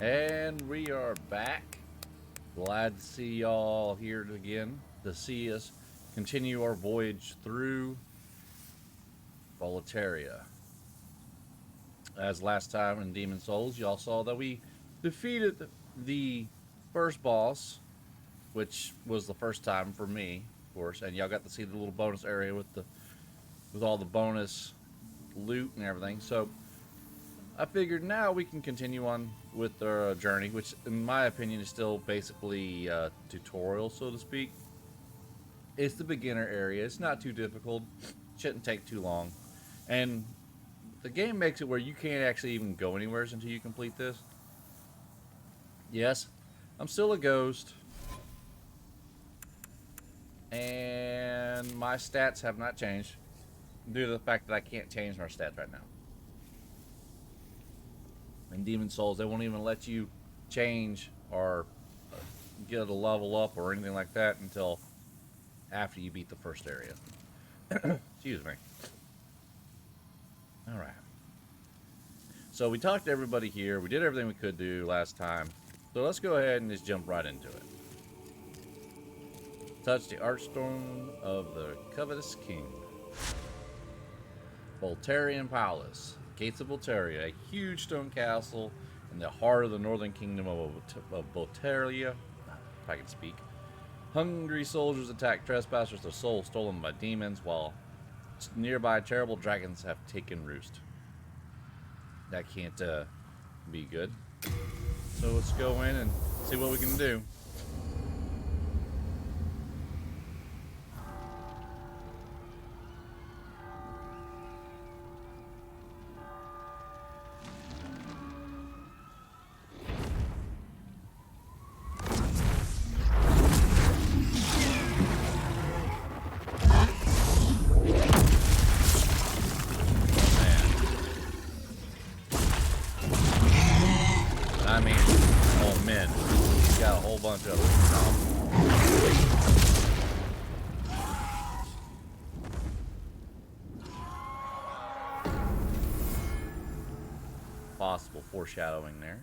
And we are back. Glad to see y'all here again to see us continue our voyage through Boletaria. As last time in Demon Souls, y'all saw that we defeated the first boss, which was the first time for me, of course, and y'all got to see the little bonus area with all the bonus loot and everything. So I figured now we can continue on with our journey, which in my opinion is still basically a tutorial, so to speak. It's the beginner area. It's not too difficult. Shouldn't take too long. And the game makes it where you can't actually even go anywhere until you complete this. Yes, I'm still a ghost. And my stats have not changed due to the fact that I can't change my stats right now. In Demon Souls, they won't even let you change or get a level up or anything like that until after you beat the first area. Excuse me. Alright. So we talked to everybody here. We did everything we could do last time. So let's go ahead and just jump right into it. Touch the Archstone of the Covetous King. Boltarian Palace. Gates of Boletaria, a huge stone castle in the heart of the northern kingdom of Boletaria. If I can speak. Hungry soldiers attack trespassers, their souls stolen by demons, while nearby terrible dragons have taken roost. That can't be good. So let's go in and see what we can do. I mean, oh men, he's got a whole bunch of them. Possible foreshadowing there.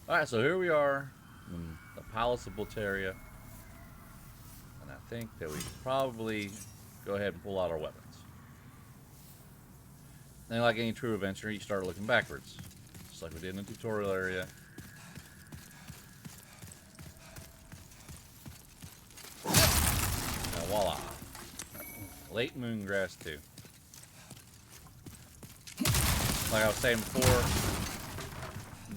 Alright, so here we are in the Palace of Boletaria. And I think that we should probably go ahead and pull out our weapons. And like any true adventure, you start looking backwards. Just like we did in the tutorial area. And voila. Late moon grass too. Like I was saying before,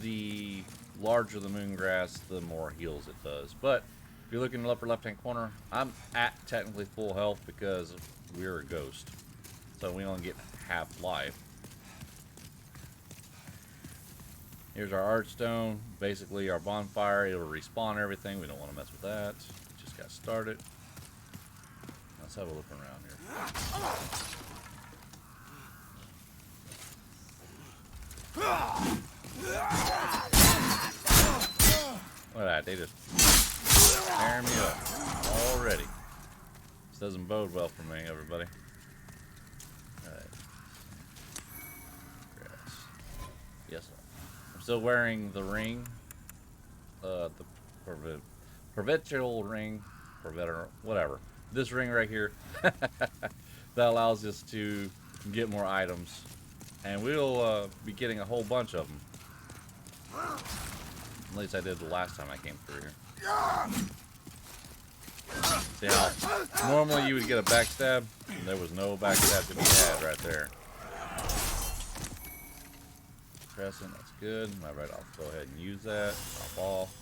the larger the moon grass, the more heals it does. But if you look in the upper left hand corner, I'm at technically full health because we're a ghost. So we only get half life. Here's our Archstone, basically our bonfire. It'll respawn everything. We don't want to mess with that. Just got started. Let's have a look around here. Look at that, they just tear me up already. This doesn't bode well for me, everybody. Alright. Yes, sir. I'm still wearing the ring, the perpetual ring, whatever. This ring right here that allows us to get more items, and we'll be getting a whole bunch of them. At least I did the last time I came through here. See how normally you would get a backstab, and there was no backstab to be had right there. Crescent, that's good. Alright, I'll go ahead and use that. Pop off.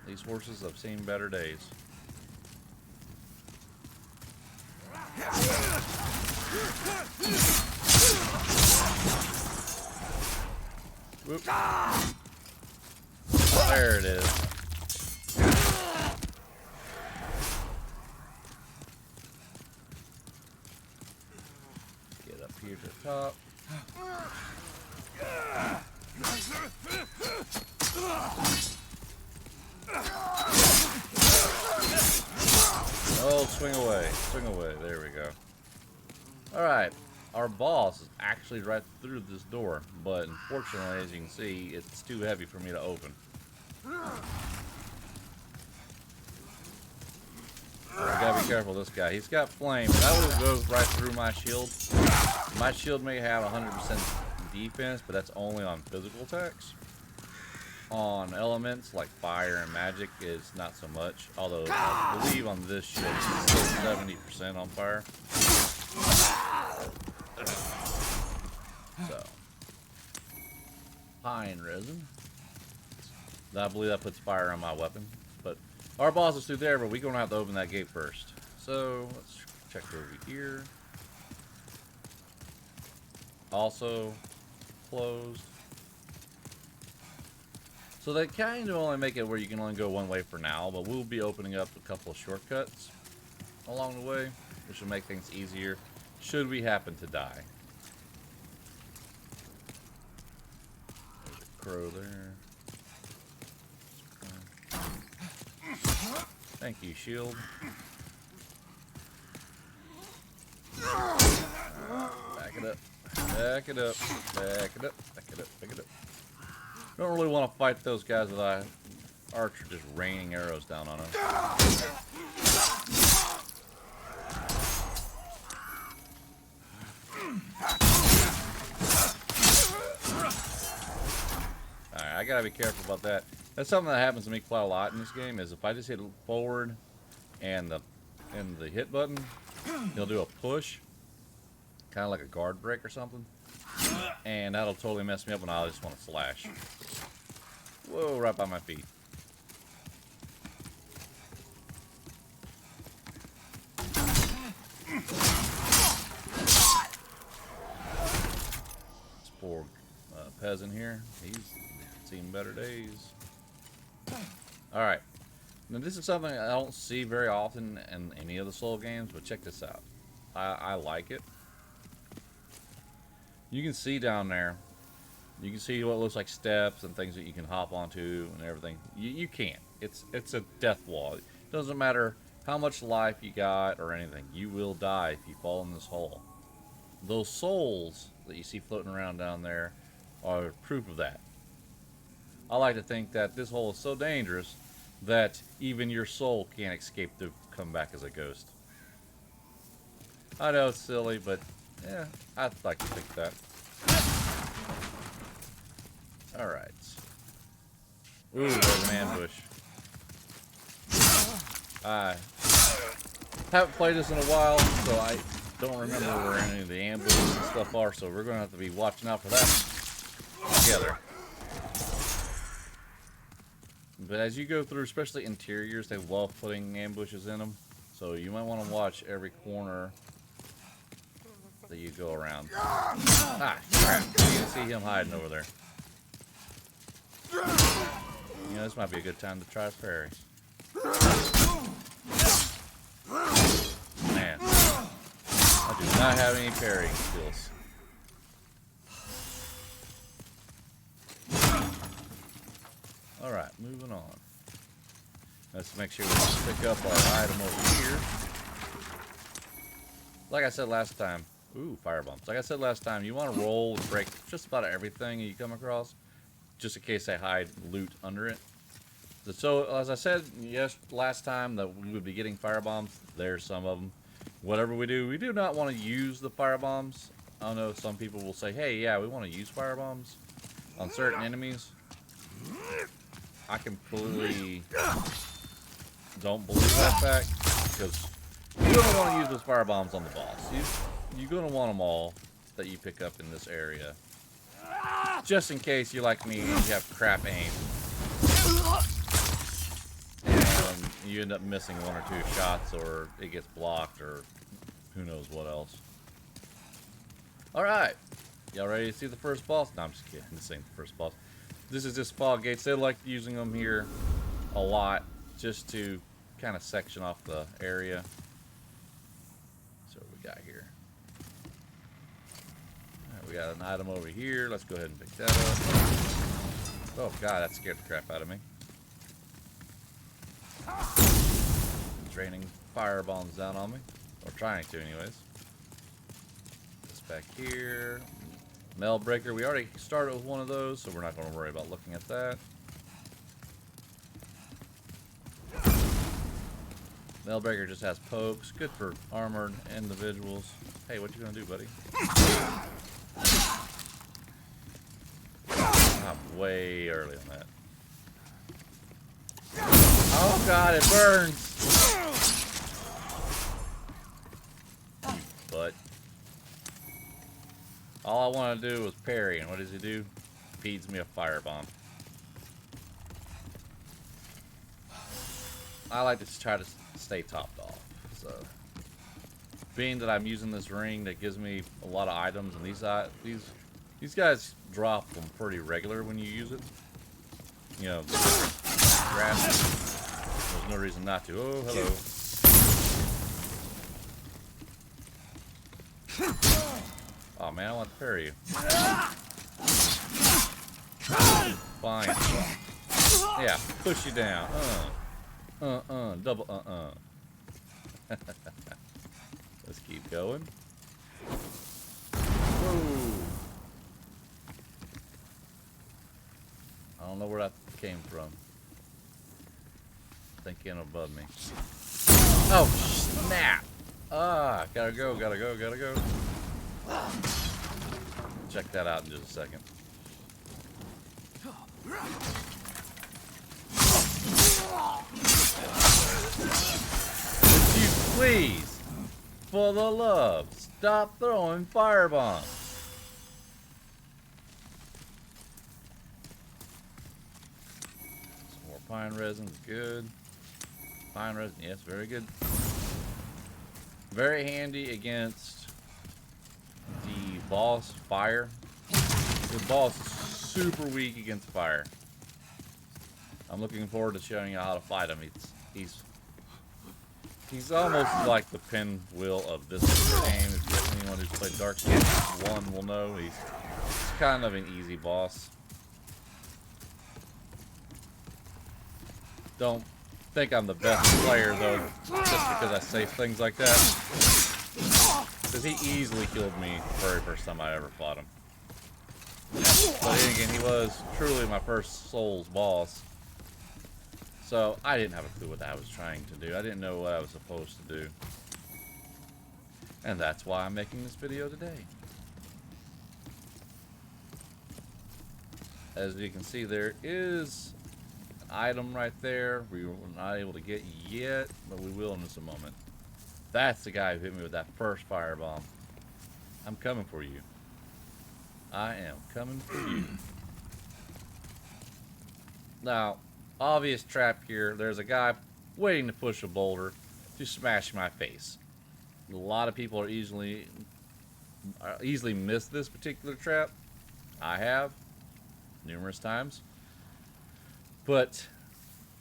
These horses have seen better days. Whoop. There it is. Get up here to the top. Oh, swing away. Swing away. There we go. Alright. our boss is actually right through this door, but unfortunately, as you can see, it's too heavy for me to open. I gotta be careful of this guy. He's got flame. That will go right through my shield. My shield may have 100% defense, but that's only on physical attacks. On elements like fire and magic is not so much. Although I believe on this shield it's still 70% on fire. So, pine resin. I believe that puts fire on my weapon. But our boss is through there, but we're gonna have to open that gate first. So let's check over here. Also closed. So they kind of only make it where you can only go one way for now, but we'll be opening up a couple of shortcuts along the way, which will make things easier should we happen to die. There's a crow there. Thank you, shield. Back it up. Back it up. Back it up. Back it up. Back it up. Don't really want to fight those guys with our archer just raining arrows down on them. Alright, I gotta be careful about that. That's something that happens to me quite a lot in this game, is if I just hit forward and the hit button, he'll do a push. Kind of like a guard break or something. And that'll totally mess me up when I just want to slash. Whoa, right by my feet. This poor peasant here, he's seen better days. Alright. Now this is something I don't see very often in any of the Soul games, but check this out. I like it. You can see down there, you can see what looks like steps and things that you can hop onto and everything. You can't. It's a death wall. It doesn't matter how much life you got or anything. You will die if you fall in this hole. Those souls that you see floating around down there are proof of that. I like to think that this hole is so dangerous that even your soul can't escape to come back as a ghost. I know it's silly, but yeah, I'd like to think that. Alright. Ooh, there's an ambush. I haven't played this in a while, so I don't remember where any of the ambushes and stuff are, so we're going to have to be watching out for that together. But as you go through, especially interiors, they love putting ambushes in them, so you might want to watch every corner that you go around. Ah, crap. You can see him hiding over there. You know, this might be a good time to try a parry. Man, I do not have any parrying skills. Alright, moving on. Let's make sure we pick up our item over here. Like I said last time, ooh, fire bombs. Like I said last time, you want to roll and break just about everything you come across, just in case they hide loot under it. So, as I said last time that we would be getting fire bombs, there's some of them. Whatever we do not want to use the fire bombs. I know some people will say, hey, yeah, we want to use fire bombs on certain enemies. I completely don't believe that fact, because you don't want to use those fire bombs on the boss. You're going to want them all that you pick up in this area. Just in case you're like me and you have crap aim. And you end up missing one or two shots, or it gets blocked, or who knows what else. Alright. Y'all ready to see the first boss? No, I'm just kidding. This ain't the first boss. This is just fog gates. They like using them here a lot just to kind of section off the area. So what we got here? Alright, we got an item over here. Let's go ahead and pick that up. Oh god, that scared the crap out of me. It's raining fire bombs down on me. Or trying to anyways. This back here. Mail breaker. We already started with one of those, so we're not going to worry about looking at that. Mail breaker just has pokes. Good for armored individuals. Hey, what you gonna do, buddy? I'm way early on that. Oh god, it burns! But all I want to do was parry, and what does he do? Feeds me a firebomb. I like to try to stay topped off. So, being that I'm using this ring that gives me a lot of items, and these guys drop them pretty regular when you use it. You know, grass. There's no reason not to. Oh, hello. Oh man, I want to parry you. Fine. Yeah, push you down. Double Let's keep going. Whoa. I don't know where that came from. Thinking above me. Oh, snap! Ah, gotta go. Check that out in just a second. Would you please, for the love, stop throwing firebombs? Some more pine resin, good. Pine resin, yes, very good. Very handy against the boss fire. The boss is super weak against fire. I'm looking forward to showing you how to fight him. He's almost like the pinwheel of this game. If anyone who's played Dark Souls 1 will know, he's kind of an easy boss. Don't think I'm the best player though, just because I say things like that. Because he easily killed me the very first time I ever fought him. But then again, he was truly my first Souls boss. So, I didn't have a clue what I was trying to do. I didn't know what I was supposed to do. And that's why I'm making this video today. As you can see, there is an item right there we were not able to get yet, but we will in just a moment. That's the guy who hit me with that first firebomb. I'm coming for you. I am coming for you. Now, obvious trap here. There's a guy waiting to push a boulder to smash my face. A lot of people are easily miss this particular trap. I have numerous times. But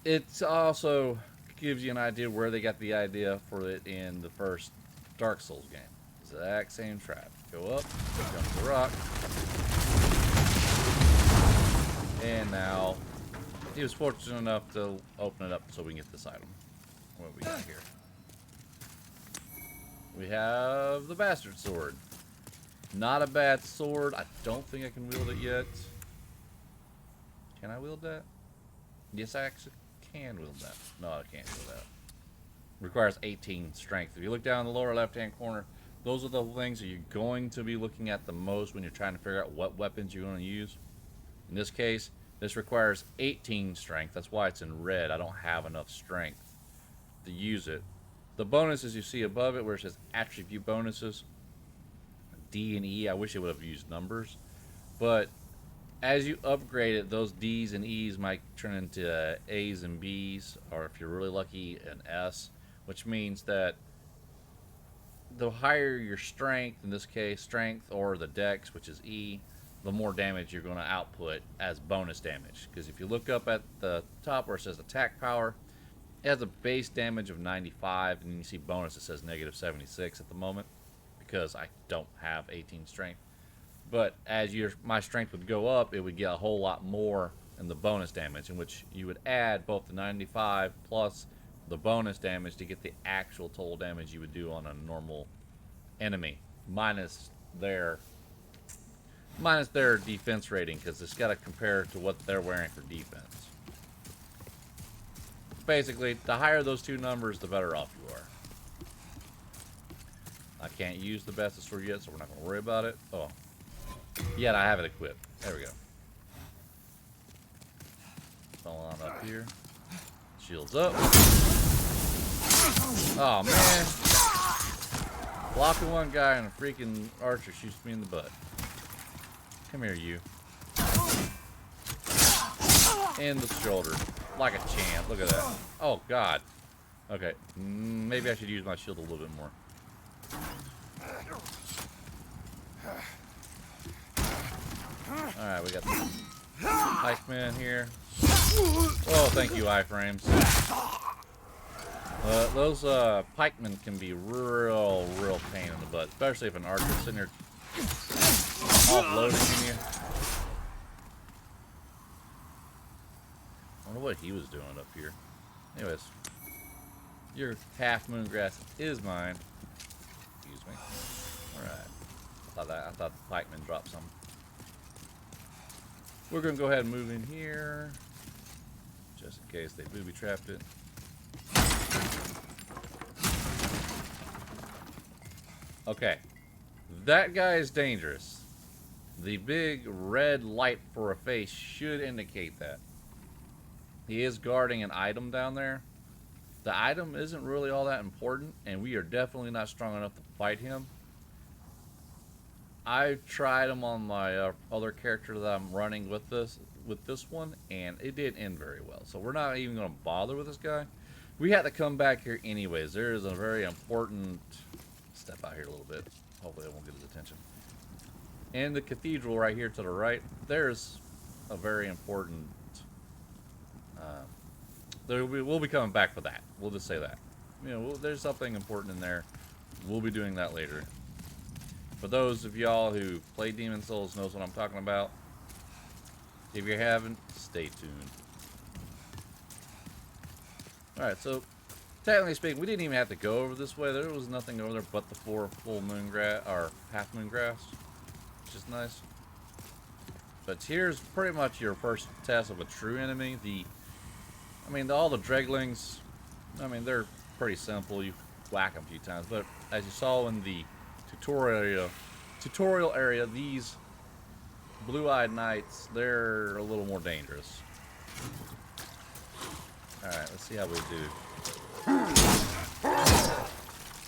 it also gives you an idea where they got the idea for it in the first Dark Souls game. Exact same trap. Go up, jump the rock. And now he was fortunate enough to open it up so we can get this item. What do we got here? We have the Bastard Sword. Not a bad sword. I don't think I can wield it yet. Can I wield that? Yes, I actually can wield that. No, I can't wield that. Requires 18 strength. If you look down in the lower left-hand corner, those are the things that you're going to be looking at the most when you're trying to figure out what weapons you're going to use. In this case, this requires 18 strength. That's why it's in red. I don't have enough strength to use it. The bonuses you see above it where it says attribute bonuses, D and E, I wish it would have used numbers. But as you upgrade it, those D's and E's might turn into A's and B's, or if you're really lucky, an S, which means that the higher your strength, in this case strength, or the dex, which is E, the more damage you're going to output as bonus damage. Because if you look up at the top where it says attack power, it has a base damage of 95, and then you see bonus, it says negative 76 at the moment, because I don't have 18 strength. But as my strength would go up, it would get a whole lot more in the bonus damage, in which you would add both the 95 plus the bonus damage to get the actual total damage you would do on a normal enemy, minus their minus their defense rating, because it's got to compare to what they're wearing for defense. Basically, the higher those two numbers, the better off you are. I can't use the best of sword yet, so we're not going to worry about it. Oh, yet I have it equipped. There we go. Fall on up here. Shields up. Oh, man. Blocking one guy and a freaking archer shoots me in the butt. Come here, you. In the shoulder. Like a champ. Look at that. Oh, God. Okay. Maybe I should use my shield a little bit more. Alright, we got the pikeman here. Oh, thank you, iframes. Those pikemen can be real pain in the butt, especially if an archer's sitting there offloading in you. I wonder what he was doing up here. Anyways, your half moon grass is mine. Excuse me. All right. I thought the pikeman dropped something. We're gonna go ahead and move in here, just in case they booby trapped it. Okay, that guy is dangerous. The big red light for a face should indicate that. He is guarding an item down there. The item isn't really all that important, and we are definitely not strong enough to fight him. I tried him on my other character that I'm running with this one, and it didn't end very well. So we're not even going to bother with this guy. We had to come back here anyways. There is a very important... Step out here a little bit. Hopefully I won't get his attention. In the cathedral right here to the right, there's a very important... we'll be coming back for that. We'll just say that. You know, there's something important in there. We'll be doing that later. For those of y'all who play Demon Souls knows what I'm talking about. If you haven't, stay tuned. Alright, so technically speaking, we didn't even have to go over this way. There was nothing over there but the 4 full moon grass, or half moon grass, which is nice. But here's pretty much your first test of a true enemy. All the dreglings, they're pretty simple. You whack them a few times, but as you saw in the tutorial area, these blue-eyed knights, they're a little more dangerous. Alright, let's see how we do.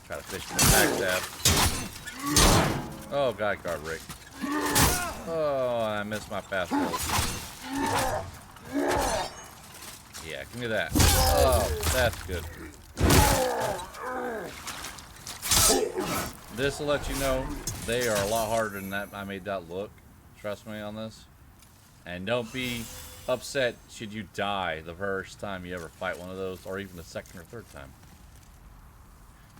Try to fish from the backstab. Oh, God, guard break. Oh, I missed my fast roll. Yeah, give me that. Oh, that's good. This will let you know they are a lot harder than that I made that look. Trust me on this. And don't be upset should you die the first time you ever fight one of those, or even the second or third time.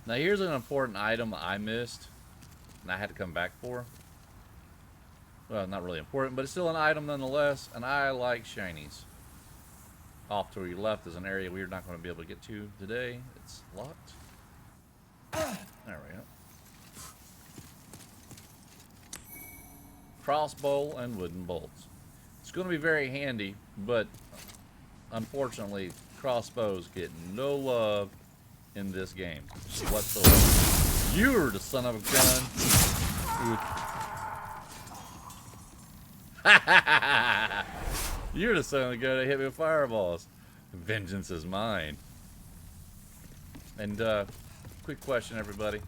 Now here's an important item I missed, and I had to come back for. Well, not really important, but it's still an item nonetheless, and I like shinies. Off to your left is an area we're not going to be able to get to today. It's locked. There we go. Crossbow and wooden bolts. It's going to be very handy, but unfortunately, crossbows get no love in this game whatsoever. You're the son of a gun. You're the son of a gun that hit me with fireballs. Vengeance is mine. And quick question, everybody.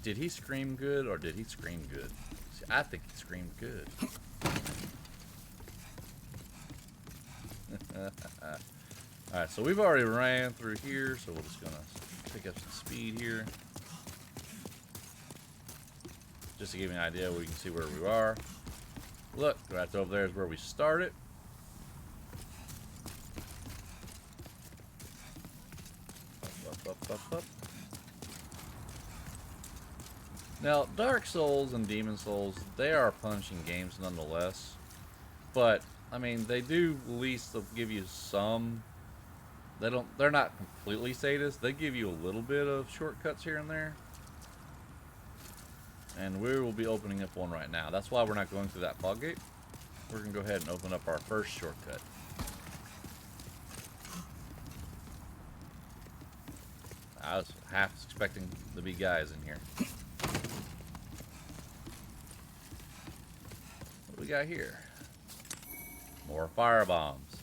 Did he scream good or did he scream good? See, I think he screamed good. Alright, so we've already ran through here, so we're just gonna pick up some speed here. Just to give you an idea, we can see where we are. Look, right over there is where we started. Up. Now, Dark Souls and Demon Souls, they are punishing games nonetheless. But, they do at least give you some. They're not completely sadist. They give you a little bit of shortcuts here and there. And we will be opening up one right now. That's why we're not going through that fog gate. We're going to go ahead and open up our first shortcut. I was half expecting to be guys in here. What do we got here? More fire bombs.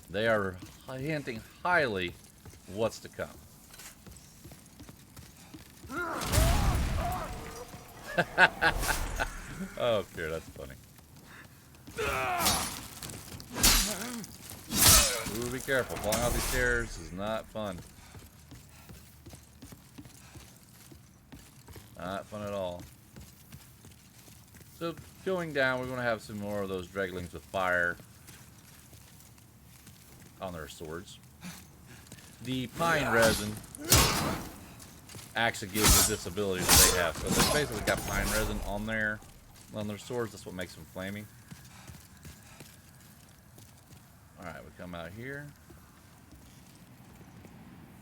They are hinting highly what's to come. Oh, dear, that's funny. Ooh, be careful. Falling off these stairs is not fun. Not fun at all. So, going down, we're going to have some more of those dreglings with fire on their swords. The pine resin actually gives you this ability that they have. So they basically got pine resin on their swords. That's what makes them flaming. Alright, we come out here.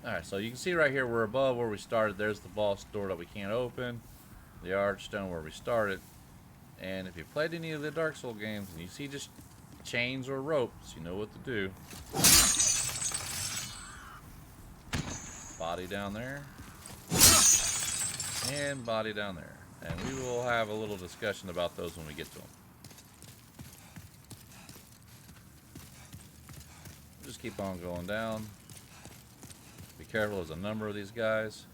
Alright, so you can see right here, we're above where we started. There's the boss door that we can't open. The archstone where we started. And if you played any of the Dark Souls games and you see just chains or ropes, you know what to do. Body down there. And body down there. And we will have a little discussion about those when we get to them. Just keep on going down. Be careful, there's a number of these guys.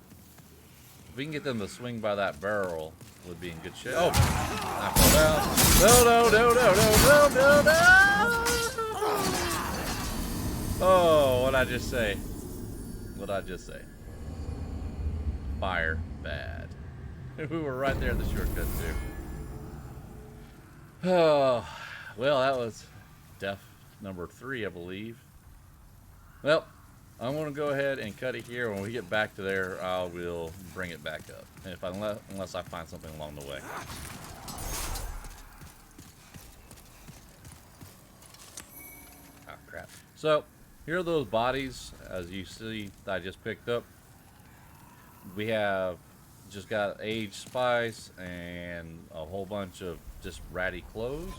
If we can get them to swing by that barrel, would be in good shape. Oh! I fell down. No! Oh, what'd I just say? What'd I just say? Fire bad. We were right there in the shortcut too. Oh, well, that was death number 3, I believe. Well, I'm going to go ahead and cut it here. When we get back to there, I will bring it back up. And if unless I find something along the way. Oh, crap. So, here are those bodies, as you see, that I just picked up. We have just got aged spice and a whole bunch of just ratty clothes.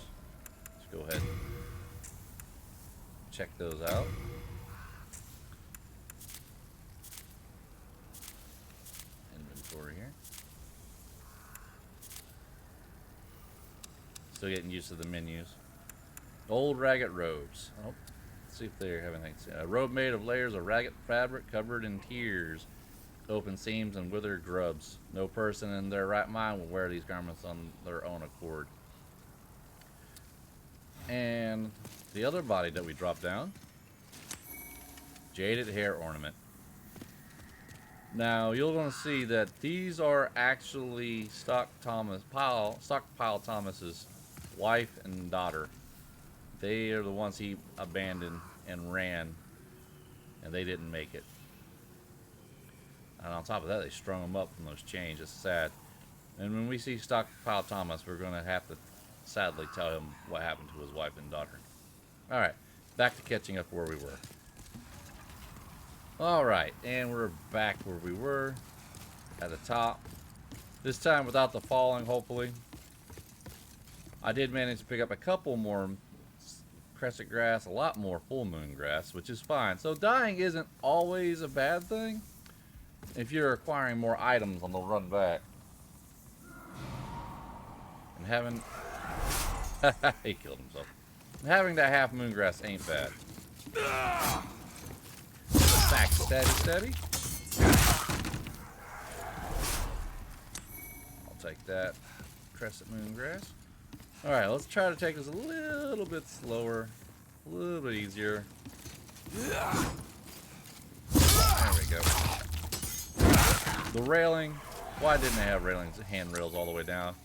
Let's go ahead and check those out. Inventory here. Still getting used to the menus. Old ragged robes. Oh, let's see if they have anything. A robe made of layers of ragged fabric covered in tears, open seams, and withered grubs. No person in their right mind will wear these garments on their own accord. And the other body that we dropped down, jaded hair ornament. Now you're going to see that these are actually Stockpile Thomas's wife and daughter. They are the ones he abandoned and ran, and they didn't make it. And on top of that, they strung them up from those chains. It's sad. And when we see Stockpile Thomas, we're going to have to sadly tell him what happened to his wife and daughter. Alright, back to catching up where we were. Alright, and we're back where we were, at the top. This time without the falling, hopefully. I did manage to pick up a couple more crescent grass, a lot more full moon grass, which is fine. So dying isn't always a bad thing if you're acquiring more items on the run back. And having... he killed himself. And having that half moon grass ain't bad. Back steady. I'll take that crescent moon grass. Alright, let's try to take this a little bit slower, a little bit easier. There we go. The railing, why didn't they have railings, handrails all the way down?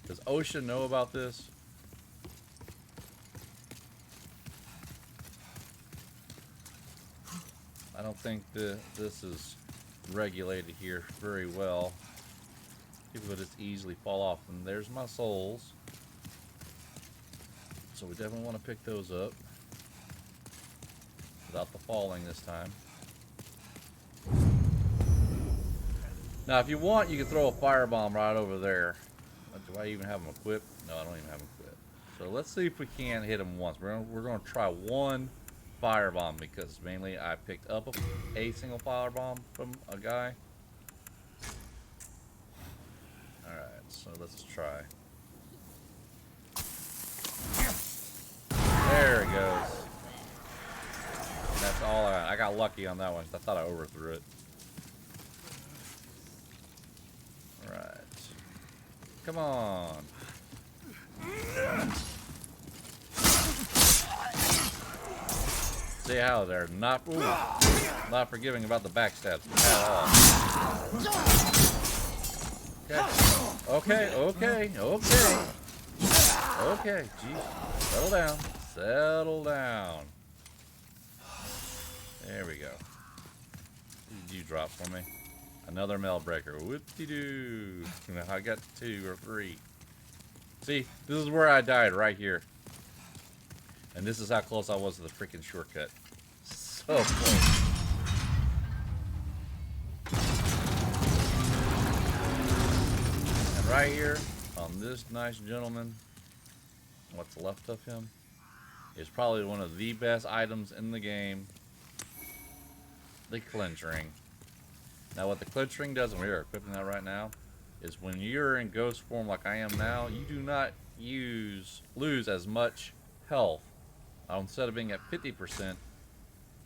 Does OSHA know about this? I don't think this is regulated here very well. People would just easily fall off. And there's my souls. So we definitely want to pick those up without the falling this time. Now if you want, you can throw a firebomb right over there Do I even have them equipped? No, I don't even have them equipped. So let's see if we can hit them once. We're gonna try one firebomb because mainly I picked up a single firebomb from a guy. All right, so let's try. There it goes. And that's all I got lucky on that one. I thought I overthrew it. All right. Come on. See how they're not not forgiving about the backstabs at all. Okay, okay, okay. Okay, geez. Settle down. Settle down. There we go. What did you drop for me? Another mail breaker. Whoop-de-doo. I got 2 or 3. See, this is where I died, right here. And this is how close I was to the freaking shortcut. So close. And right here, on this nice gentleman, what's left of him, is probably one of the best items in the game. The clinch ring. Now what the clinch ring does, and we are equipping that right now, is when you're in ghost form like I am now, you do not lose as much health. Instead of being at 50%,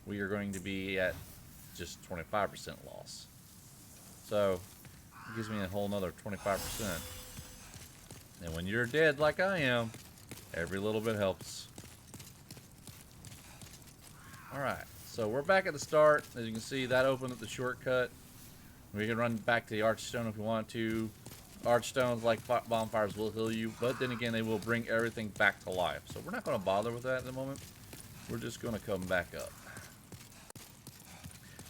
we are going to be at just 25% loss. So it gives me a whole nother 25%. And when you're dead like I am, every little bit helps. Alright, so we're back at the start. As you can see, that opened up the shortcut. We can run back to the Archstone if we want to. Archstones, like bonfires, will heal you, but then again, they will bring everything back to life. So we're not going to bother with that at the moment. We're just going to come back up.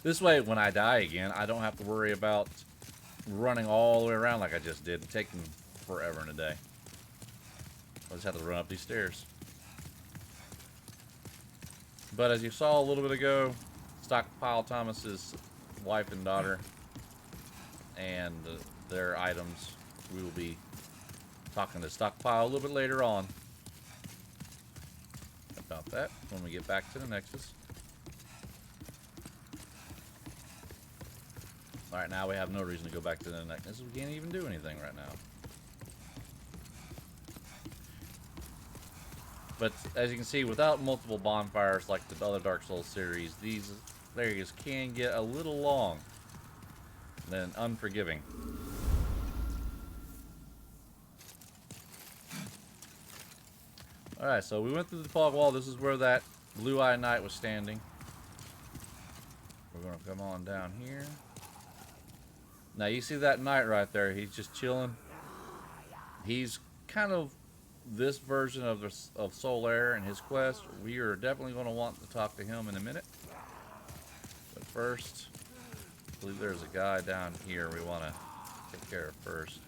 This way, when I die again, I don't have to worry about running all the way around like I just did and taking forever in a day. I just have to run up these stairs. But as you saw a little bit ago, Stockpile Thomas's wife and daughter and their items, we will be talking to Stockpile a little bit later on about that when we get back to the Nexus. Alright, now we have no reason to go back to the Nexus. We can't even do anything right now. But as you can see, without multiple bonfires like the other Dark Souls series, these areas can get a little long and unforgiving. Alright, so we went through the fog wall. This is where that blue-eyed knight was standing. We're going to come on down here. Now, you see that knight right there? He's just chilling. He's kind of this version of Solaire and his quest. We are definitely going to want to talk to him in a minute. But first, I believe there's a guy down here we want to take care of first.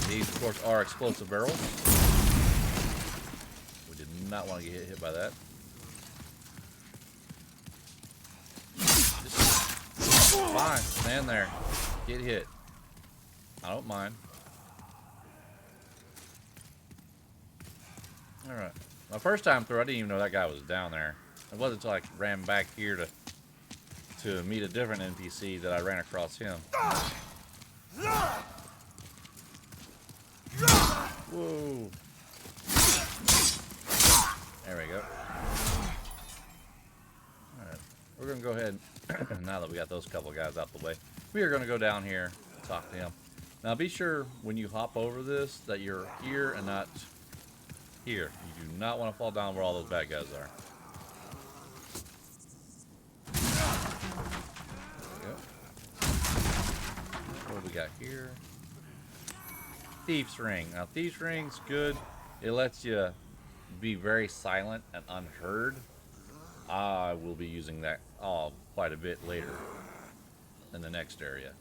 These, of course, are explosive barrels. We did not want to get hit by that. Fine, stand there. Get hit. I don't mind. Alright. My first time through, I didn't even know that guy was down there. It wasn't until I ran back here to meet a different NPC that I ran across him. Whoa. There we go. Alright. We're going to go ahead, now that we got those couple guys out the way, we are going to go down here and talk to him. Now be sure when you hop over this that you're here and not here. You do not want to fall down where all those bad guys are. There we go. What do we got here? Thief's Ring. Now Thief's Ring's good. It lets you be very silent and unheard. I will be using that quite a bit later in the next area.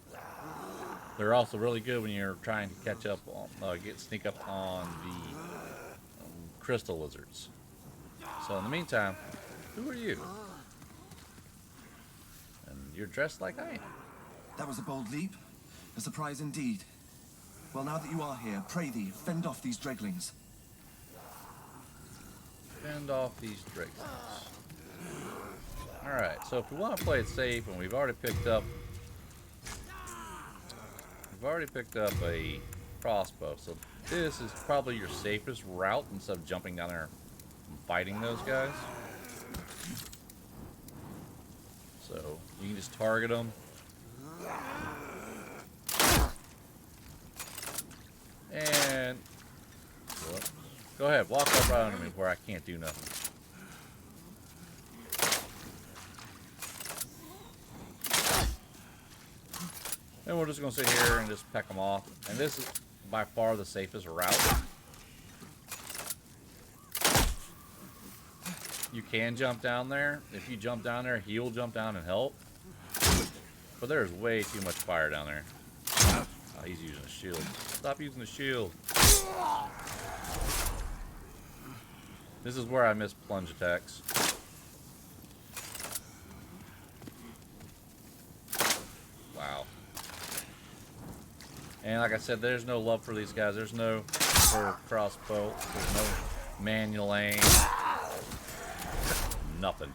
They're also really good when you're trying to catch up on, sneak up on the crystal lizards. So in the meantime, who are you? And you're dressed like I am. That was a bold leap. A surprise indeed. Well, now that you are here, pray thee, fend off these dreglings. Fend off these dreglings. Alright, so if we want to play it safe, and we've already picked up a crossbow, so this is probably your safest route instead of jumping down there and fighting those guys. So you can just target them. And go ahead, walk up right under me where I can't do nothing. And we're just going to sit here and just peck them off. And this is by far the safest route. You can jump down there. If you jump down there, he'll jump down and help. But there's way too much fire down there. Oh, he's using a shield. Stop using the shield. This is where I miss plunge attacks. Wow. And like I said, there's no love for these guys. There's no for crossbow. There's no manual aim. Nothing.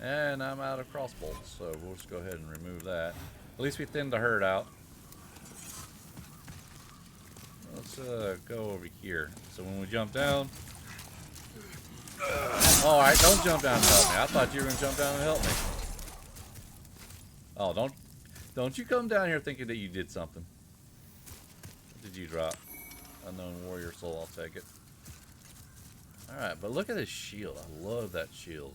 And I'm out of crossbolts, so we'll just go ahead and remove that. At least we thinned the herd out. Let's go over here. So when we jump down... Alright, don't jump down and help me. I thought you were going to jump down and help me. Oh, don't you come down here thinking that you did something. What did you drop? Unknown warrior soul, I'll take it. Alright, but look at this shield. I love that shield.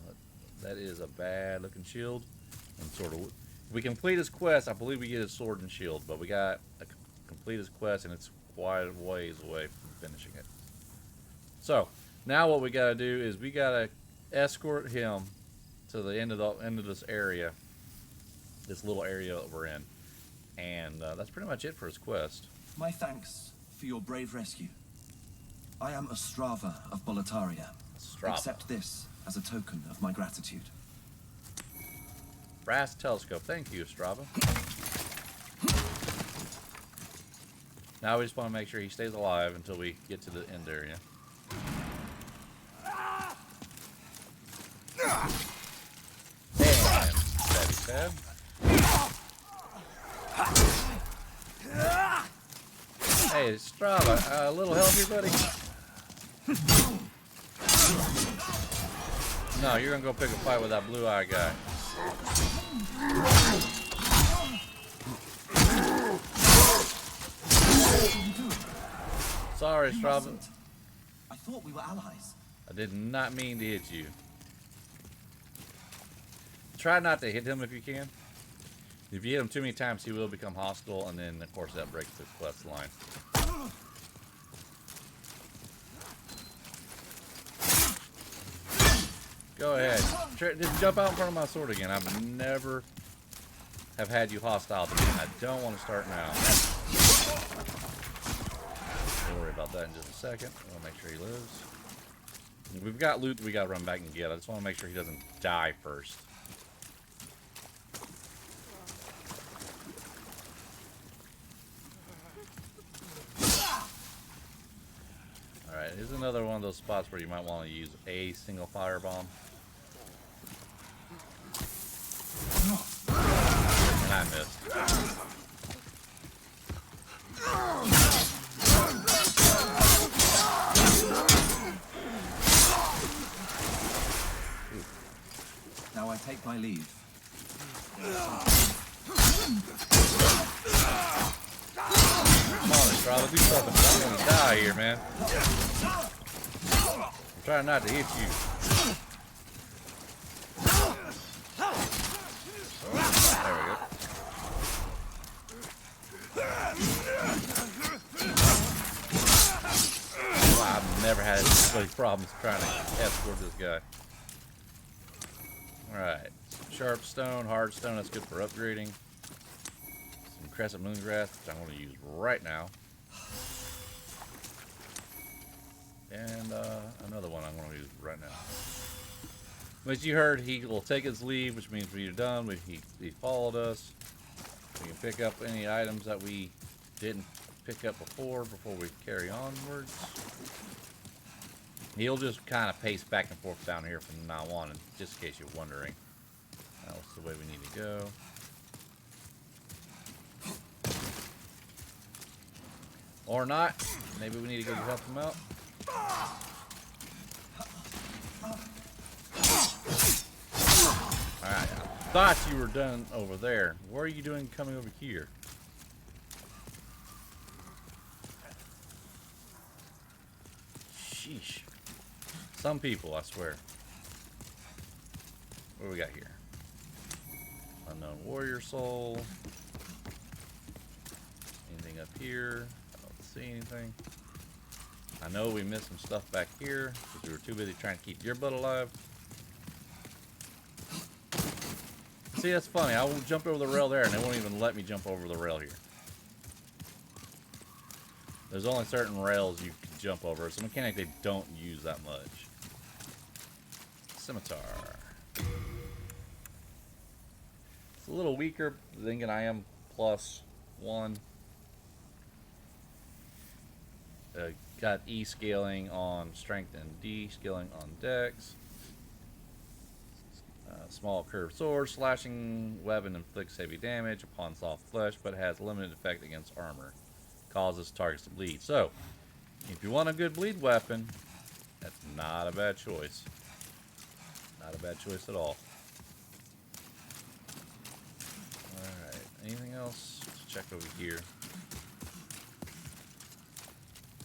That is a bad looking shield. And sort of, if we complete his quest, I believe we get his sword and shield, but we got to complete his quest and it's quite a ways away from finishing it. So, now what we gotta do is we gotta escort him to the end of this area. This little area that we're in. And that's pretty much it for his quest. My thanks for your brave rescue. I am Ostrava of Boletaria. Accept this as a token of my gratitude. Brass telescope. Thank you, Ostrava. Now we just want to make sure he stays alive until we get to the end area. And stab stab. Hey, Ostrava, a little help here, buddy? No, you're gonna go pick a fight with that blue-eyed guy. Sorry, Strava. I thought we were allies. I did not mean to hit you. Try not to hit him if you can. If you hit him too many times, he will become hostile, and then, of course, that breaks his quest line. Go ahead. Just jump out in front of my sword again. I've never have had you hostile to me. I don't want to start now. Don't worry about that in just a second. I want to make sure he lives. We've got loot that we got to run back and get. I just want to make sure he doesn't die first. Alright, here's another one of those spots where you might want to use a single firebomb. And I missed. Now I take my leave. Come on, Estrada, do something. I'm gonna die here, man. I'm trying not to hit you. There we go. Wow, I've never had any problems trying to escort this guy. Alright. Sharp stone, hard stone, that's good for upgrading. Some crescent moon grass, which I'm going to use right now. And another one I'm going to use right now. But you heard he will take his leave, which means we're done. He followed us. We can pick up any items that we didn't pick up before we carry onwards. He'll just kind of pace back and forth down here from now on, just in case you're wondering. That's the way we need to go. Or not. Maybe we need to go help him out. Alright, I thought you were done over there. What are you doing coming over here? Sheesh. Some people, I swear. What do we got here? Unknown warrior soul. Anything up here? I don't see anything. I know we missed some stuff back here because we were too busy trying to keep your butt alive. See, that's funny. I will jump over the rail there and they won't even let me jump over the rail here. There's only certain rails you can jump over. It's a mechanic they don't use that much. Scimitar. It's a little weaker thinking I am +1. Got E scaling on strength and D scaling on dex. Small curved sword, slashing weapon inflicts heavy damage upon soft flesh, but has limited effect against armor. Causes targets to bleed. So, if you want a good bleed weapon, that's not a bad choice. Not a bad choice at all. Alright, anything else? Let's check over here.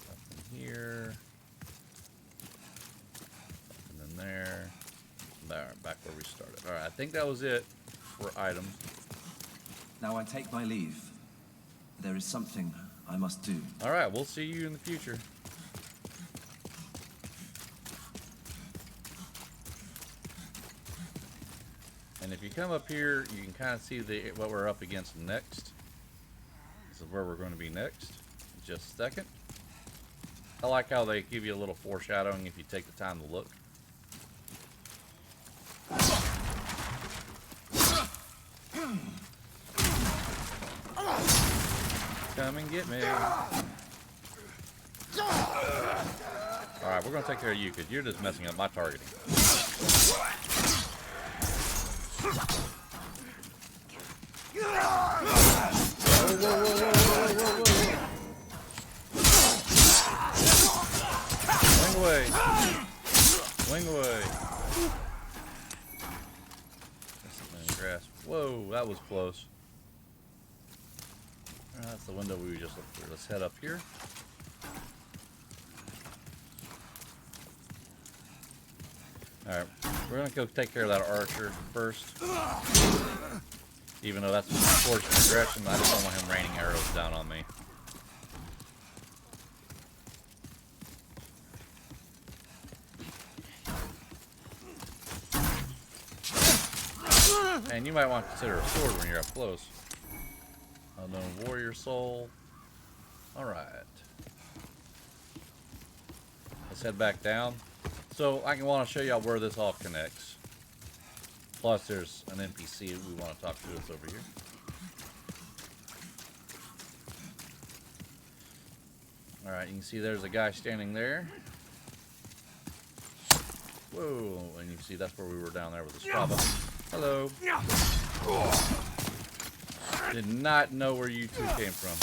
Nothing here. Nothing in there. There, back where we started. Alright, I think that was it for items. Now I take my leave. There is something I must do. Alright, we'll see you in the future. And if you come up here, you can kind of see what we're up against next. This is where we're going to be next. Just a second. I like how they give you a little foreshadowing if you take the time to look. Come and get me. Alright, we're going to take care of you because you're just messing up my targeting. Swing away. Swing away. Grass. Whoa, that was close. That's the window we just looked through. Let's head up here. Alright, we're going to go take care of that archer first. Even though that's a forced progression, I just don't want him raining arrows down on me. And you might want to consider a sword when you're up close. Unknown warrior soul. Alright. Let's head back down. So I want to show y'all where this all connects. Plus there's an NPC we want to talk to us over here. Alright, you can see there's a guy standing there. Whoa, and you can see that's where we were down there with the Strava. Hello. Did not know where you two came from.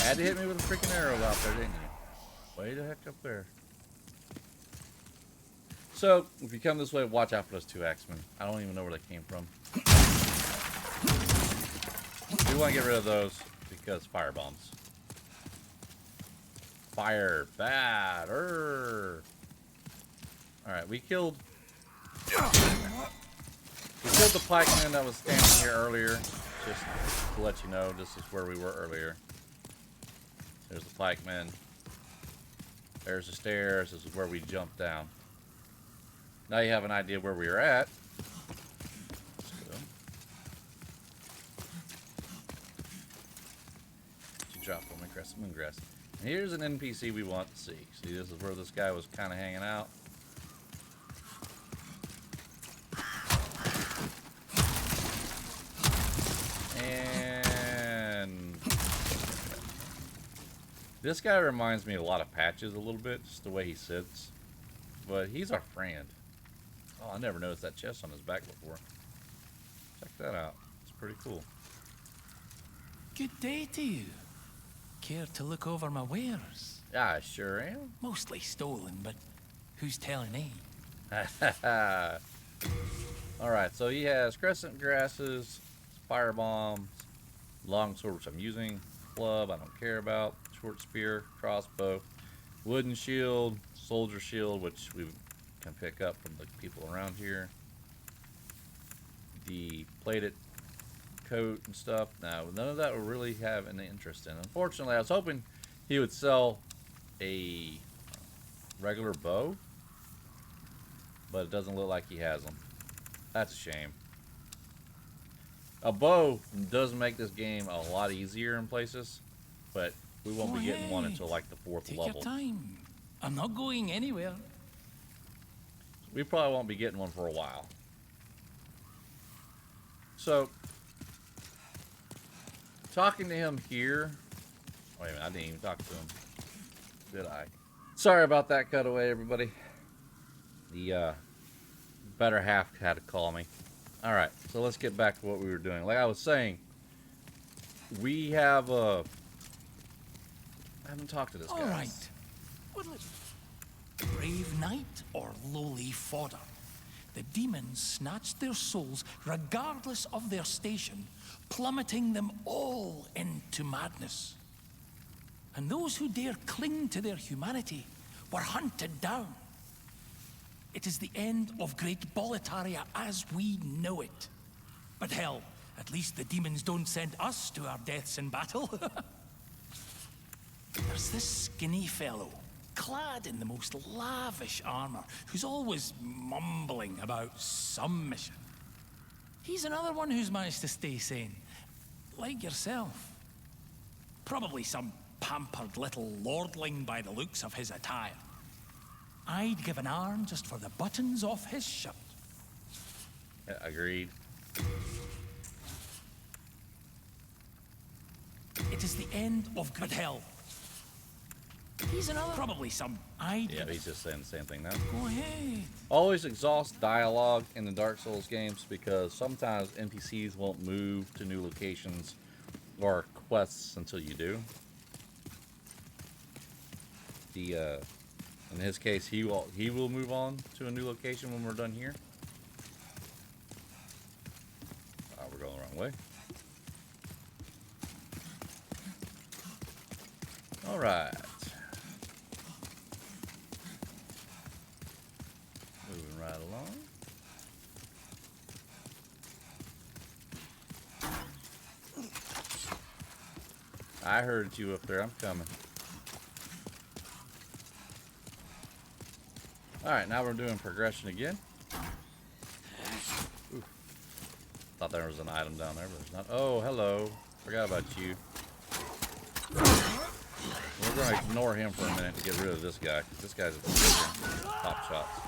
Had to hit me with a freaking arrow out there, didn't you? Way the heck up there. So, if you come this way, watch out for those two axemen. I don't even know where they came from. We want to get rid of those because fire bombs. Fire bad. Alright, we killed the pikeman that was standing here earlier. Just to let you know, this is where we were earlier. There's the pikeman. There's the stairs. This is where we jumped down. Now you have an idea where we are at. Crescent Moongrass. And here's an NPC we want to see. See, this is where this guy was kind of hanging out. And this guy reminds me a lot of Patches a little bit, just the way he sits. But he's our friend. Oh, I never noticed that chest on his back before. Check that out. It's pretty cool. Good day to you. Care to look over my wares? Yeah, I sure am. Mostly stolen, but who's telling eh? Alright, so he has crescent grasses, fire bombs, long sword, which I'm using, club, I don't care about, short spear, crossbow, wooden shield, soldier shield, which we can pick up from the people around here, the plated coat and stuff. Now, none of that will really have any interest in. Unfortunately, I was hoping he would sell a regular bow, but it doesn't look like he has them. That's a shame. A bow does make this game a lot easier in places, but we won't be getting one until like the 4th Take level. your time. I'm not going anywhere. We probably won't be getting one for a while. So, talking to him here. Wait a minute, I didn't even talk to him. Did I? Sorry about that cutaway, everybody. The better half had to call me. Alright, so let's get back to what we were doing. Like I was saying, we have I haven't talked to this guy. All right. Brave knight or lowly fodder, the demons snatched their souls regardless of their station, plummeting them all into madness. And those who dare cling to their humanity were hunted down. It is the end of great Boletaria as we know it. But hell, at least the demons don't send us to our deaths in battle. There's this skinny fellow, clad in the most lavish armor, who's always mumbling about some mission. He's another one who's managed to stay sane, like yourself. Probably some pampered little lordling by the looks of his attire. I'd give an arm just for the buttons off his shirt. Yeah, agreed. It is the end of good hell. He's another. Probably some. Yeah, he's just saying the same thing now. Go ahead. Always exhaust dialogue in the Dark Souls games because sometimes NPCs won't move to new locations or quests until you do. In his case, he will move on to a new location when we're done here. We're going the wrong way. All right. Moving right along. I heard you up there. I'm coming. Alright, now we're doing progression again. Ooh. Thought there was an item down there, but there's not. Oh, hello. Forgot about you. We're going to ignore him for a minute to get rid of this guy. This guy's a top shots.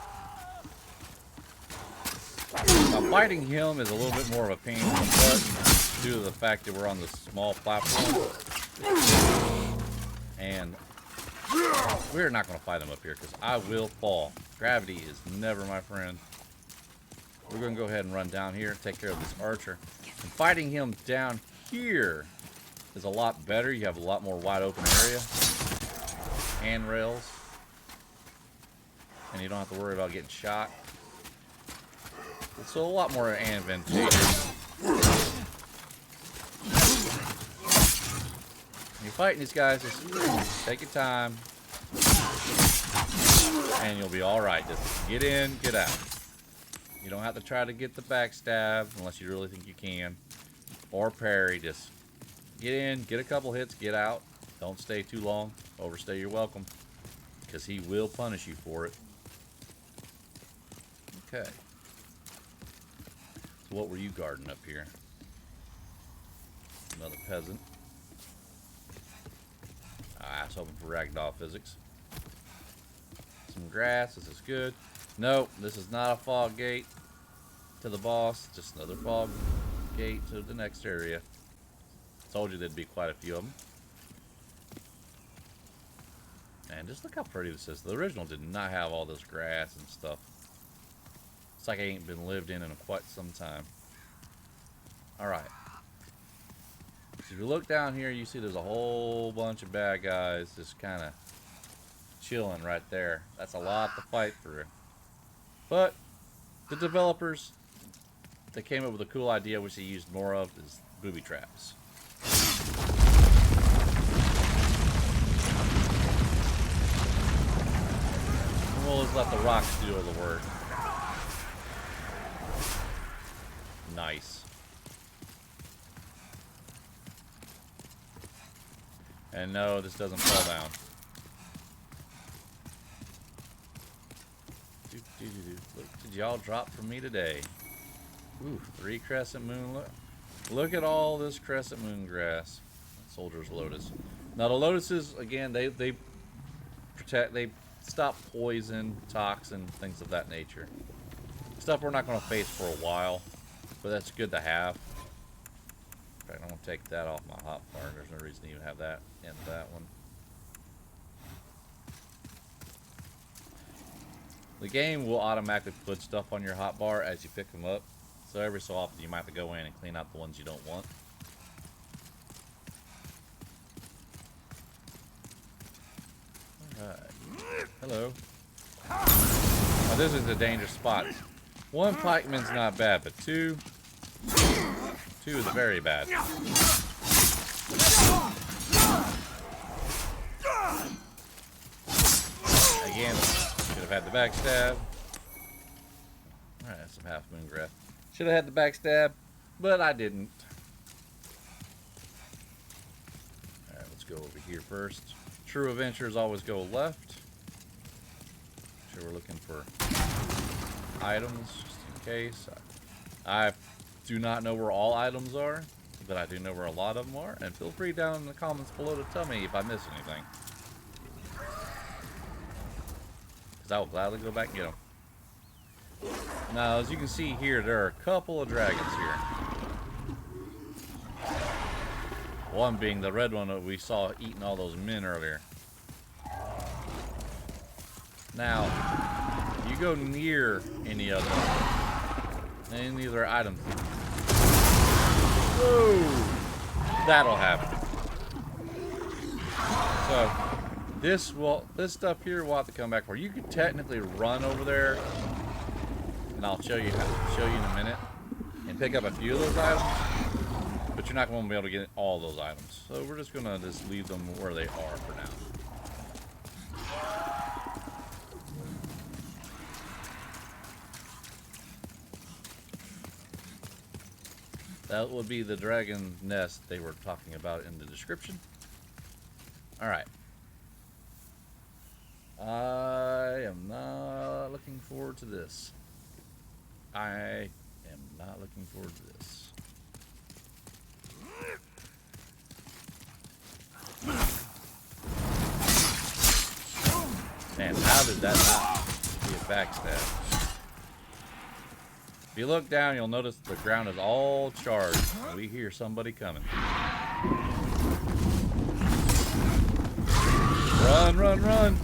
Now, fighting him is a little bit more of a pain in the butt due to the fact that we're on this small platform. And we're not going to fight him up here because I will fall. Gravity is never my friend. We're going to go ahead and run down here and take care of this archer. And fighting him down here is a lot better. You have a lot more wide open area. Handrails. And you don't have to worry about getting shot. It's a lot more advantageous. When you're fighting these guys, just take your time. And you'll be alright. Just get in, get out. You don't have to try to get the backstab unless you really think you can. Or parry. Just get in, get a couple hits, get out. Don't stay too long. Overstay your welcome. Because he will punish you for it. Okay. So what were you guarding up here? Another peasant. I was hoping for ragdoll physics. Some grass. This is good. Nope, this is not a fog gate to the boss. Just another fog gate to the next area. Told you there'd be quite a few of them. And just look how pretty this is. The original did not have all this grass and stuff. It's like it ain't been lived in quite some time. Alright. So if you look down here, you see there's a whole bunch of bad guys just kind of chilling right there. That's a lot to fight through. But the developers, they came up with a cool idea, which they used more of, is booby traps. And we'll just let the rocks do all the work. Nice. And no, this doesn't fall down. What did y'all drop for me today? Ooh, 3 crescent moon. Look at all this crescent moon grass. Soldier's lotus. Now the lotuses, again, they protect, they stop poison, toxin, things of that nature. Stuff we're not going to face for a while, but that's good to have. In fact, I'm going to take that off my hotbar. There's no reason to even have that in that one. The game will automatically put stuff on your hotbar as you pick them up. So every so often you might have to go in and clean out the ones you don't want. Alright. Hello. Now this is a dangerous spot. 1 pikeman's not bad, but 2 is very bad. Again, should have had the backstab. Alright, some half moon grass. Should have had the backstab, but I didn't. Alright, let's go over here first. True adventures always go left. Make sure we're looking for items, just in case. I do not know where all items are, but I do know where a lot of them are. And feel free down in the comments below to tell me if I miss anything. Because I will gladly go back and get them. Now, as you can see here, there are a couple of dragons here. One being the red one that we saw eating all those men earlier. Now, you go near any of them, any of their items. Whoa! That'll happen. So, this stuff here will have to come back for. You could technically run over there, and I'll show you in a minute, and pick up a few of those items, but you're not going to be able to get all those items. So we're just going to just leave them where they are for now. That would be the dragon nest they were talking about in the description. Alright. I am not looking forward to this. I am not looking forward to this. Man, how did that not be a backstab? If you look down, you'll notice the ground is all charged. We hear somebody coming. Run, run, run!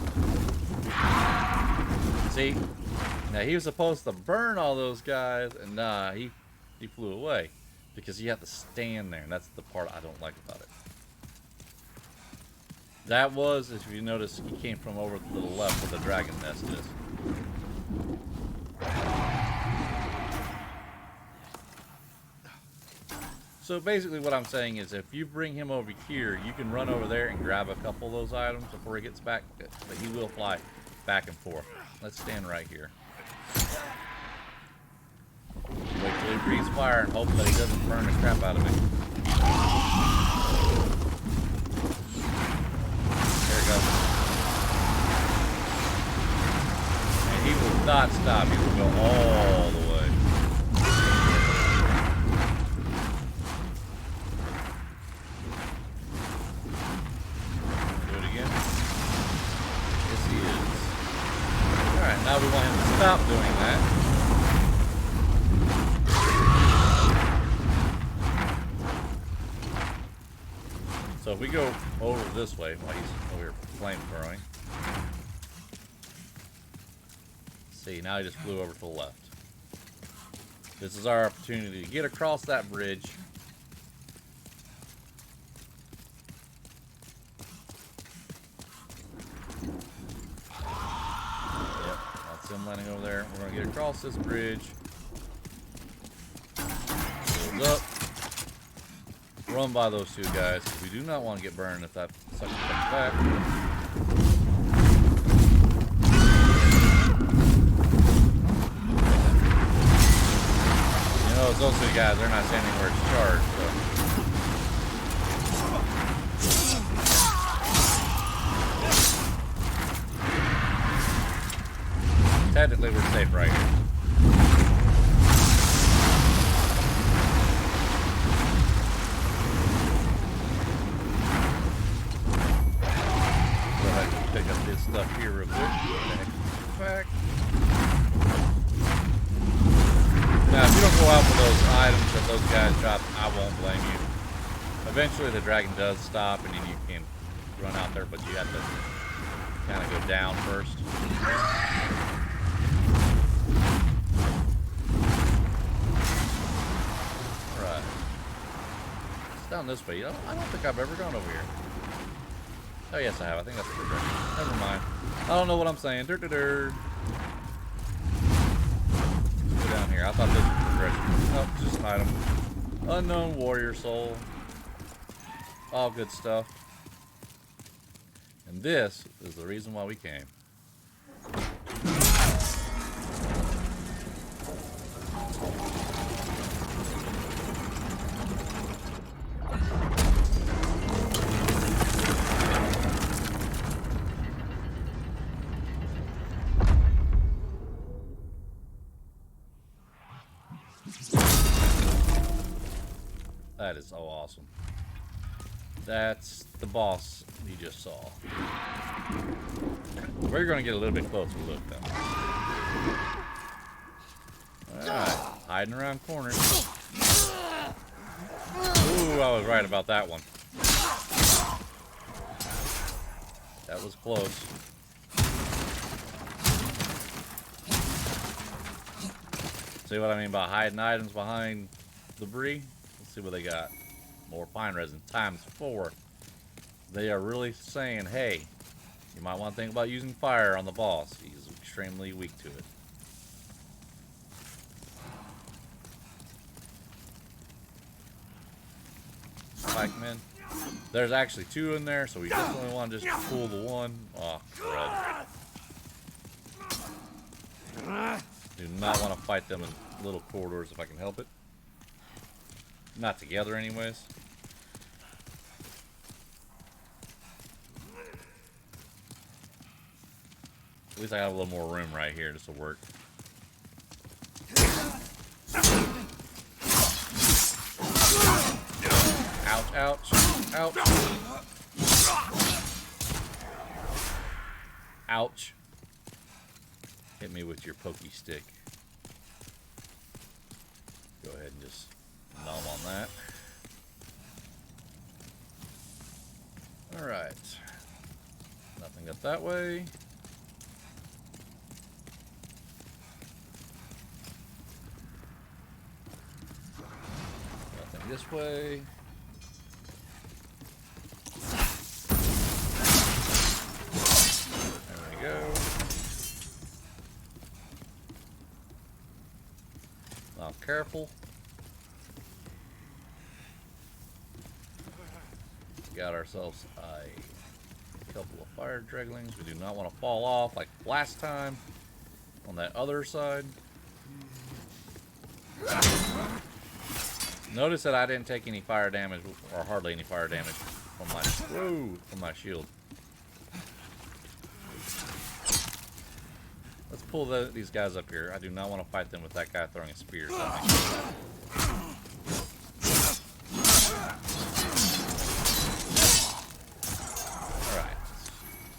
See? Now, he was supposed to burn all those guys, and nah, he flew away. Because you have to stand there, and that's the part I don't like about it. That was, if you notice, he came from over to the left where the dragon nest is. So basically what I'm saying is if you bring him over here, you can run over there and grab a couple of those items before he gets back, but he will fly back and forth. Let's stand right here. Wait till he breathes fire and hope that he doesn't burn the crap out of me. There he goes. And he will not stop. He will go all the way. Do it again. want him to stop doing that. So if we go over this way while he's over here flame throwing. See, now he just flew over to the left. This is our opportunity to get across that bridge. Yep, that's him landing over there. We're gonna get across this bridge. Build up. Run by those two guys. We do not want to get burned if that sucker comes back. You know, it's those two guys, they're not standing where it's charged, so. Technically, we're safe right here. Pick up this stuff here real quick. Back. Now, if you don't go out for those items that those guys drop, I won't blame you. Eventually, the dragon does stop, and then you can run out there, but you have to kind of go down first. Alright. It's down this way. I don't think I've ever gone over here. Oh, yes, I have. I think that's the progression. Never mind. I don't know what I'm saying. Go down here. I thought this was progression. Nope, just an item. Unknown warrior soul. All good stuff. And this is the reason why we came. That is so awesome. That's the boss you just saw. We're going to get a little bit closer look though. Alright, hiding around corners. Ooh, I was right about that one. That was close. See what I mean by hiding items behind debris? See what they got. More pine resin ×4. They are really saying, hey, you might want to think about using fire on the boss. He's extremely weak to it. Pikemen. There's actually 2 in there, so we definitely want to just pull the one. Oh, crud. Do not want to fight them in little corridors if I can help it. Not together anyways. At least I have a little more room right here just to work. Ouch, ouch, ouch. Ouch. Hit me with your pokey stick. Go ahead and just numb on that. Alright. Nothing up that way. Nothing this way. There we go. Now careful. Got ourselves a couple of fire draglings. We do not want to fall off like last time on that other side. Notice that I didn't take any fire damage, or hardly any fire damage from my shield. Let's pull these guys up here. I do not want to fight them with that guy throwing a spear. Alright.